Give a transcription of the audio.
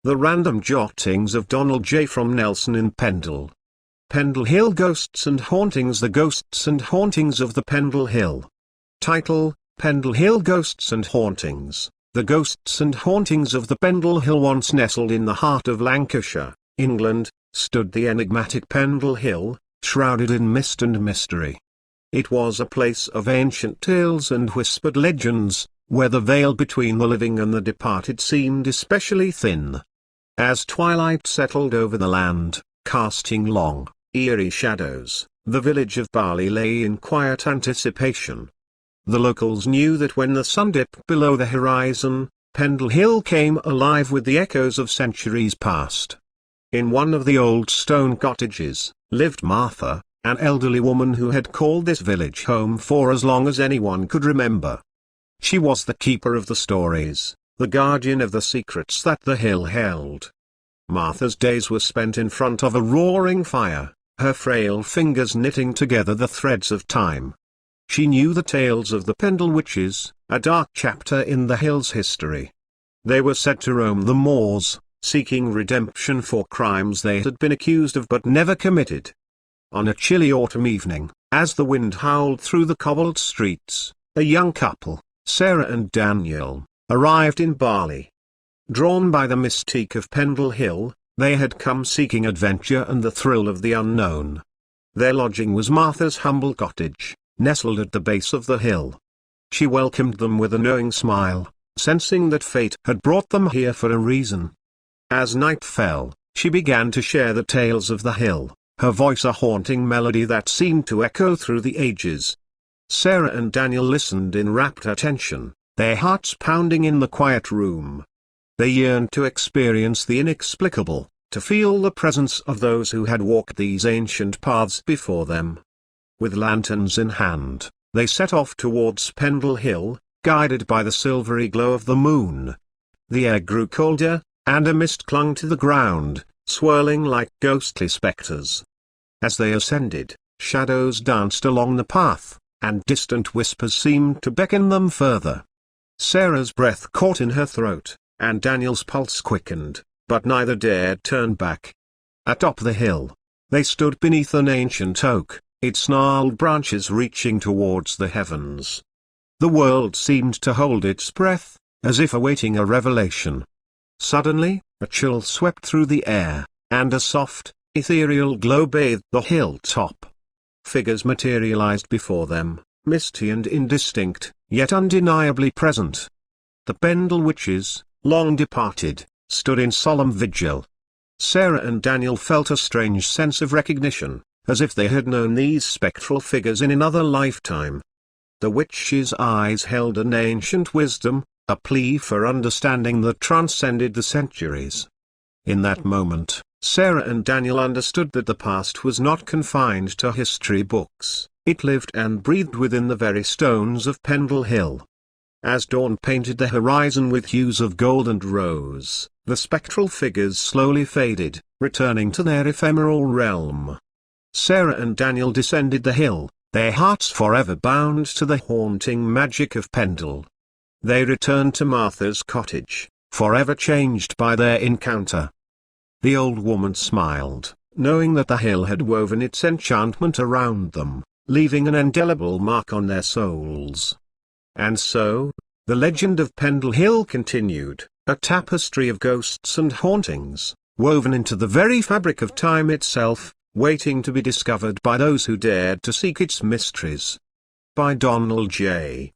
The Random Jottings of Donald J. from Nelson in Pendle. Pendle Hill Ghosts and Hauntings. The Ghosts and Hauntings of the Pendle Hill. Title: Pendle Hill Ghosts and Hauntings. The ghosts and hauntings of the Pendle Hill. Once nestled in the heart of Lancashire, England, stood the enigmatic Pendle Hill, shrouded in mist and mystery. It was a place of ancient tales and whispered legends, where the veil between the living and the departed seemed especially thin. As twilight settled over the land, casting long, eerie shadows, the village of Barley lay in quiet anticipation. The locals knew that when the sun dipped below the horizon, Pendle Hill came alive with the echoes of centuries past. In one of the old stone cottages, lived Martha, an elderly woman who had called this village home for as long as anyone could remember. She was the keeper of the stories, the guardian of the secrets that the hill held. Martha's days were spent in front of a roaring fire, her frail fingers knitting together the threads of time. She knew the tales of the Pendle witches, a dark chapter in the hill's history. They were said to roam the moors, seeking redemption for crimes they had been accused of but never committed. On a chilly autumn evening, as the wind howled through the cobbled streets, a young couple, Sarah and Daniel, arrived in Barley. Drawn by the mystique of Pendle Hill, they had come seeking adventure and the thrill of the unknown. Their lodging was Martha's humble cottage, nestled at the base of the hill. She welcomed them with a knowing smile, sensing that fate had brought them here for a reason. As night fell, she began to share the tales of the hill, her voice a haunting melody that seemed to echo through the ages. Sarah and Daniel listened in rapt attention, their hearts pounding in the quiet room. They yearned to experience the inexplicable, to feel the presence of those who had walked these ancient paths before them. With lanterns in hand, they set off towards Pendle Hill, guided by the silvery glow of the moon. The air grew colder, and a mist clung to the ground, swirling like ghostly spectres. As they ascended, shadows danced along the path, and distant whispers seemed to beckon them further. Sarah's breath caught in her throat, and Daniel's pulse quickened, but neither dared turn back. Atop the hill, they stood beneath an ancient oak, its gnarled branches reaching towards the heavens. The world seemed to hold its breath, as if awaiting a revelation. Suddenly, a chill swept through the air, and a soft, ethereal glow bathed the hilltop. Figures materialized before them, misty and indistinct, yet undeniably present. The Pendle witches, long departed, stood in solemn vigil. Sarah and Daniel felt a strange sense of recognition, as if they had known these spectral figures in another lifetime. The witches' eyes held an ancient wisdom, a plea for understanding that transcended the centuries. In that moment, Sarah and Daniel understood that the past was not confined to history books, it lived and breathed within the very stones of Pendle Hill. As dawn painted the horizon with hues of gold and rose, the spectral figures slowly faded, returning to their ephemeral realm. Sarah and Daniel descended the hill, their hearts forever bound to the haunting magic of Pendle. They returned to Martha's cottage, forever changed by their encounter. The old woman smiled, knowing that the hill had woven its enchantment around them, leaving an indelible mark on their souls. And so, the legend of Pendle Hill continued, a tapestry of ghosts and hauntings, woven into the very fabric of time itself, waiting to be discovered by those who dared to seek its mysteries. By Donald J.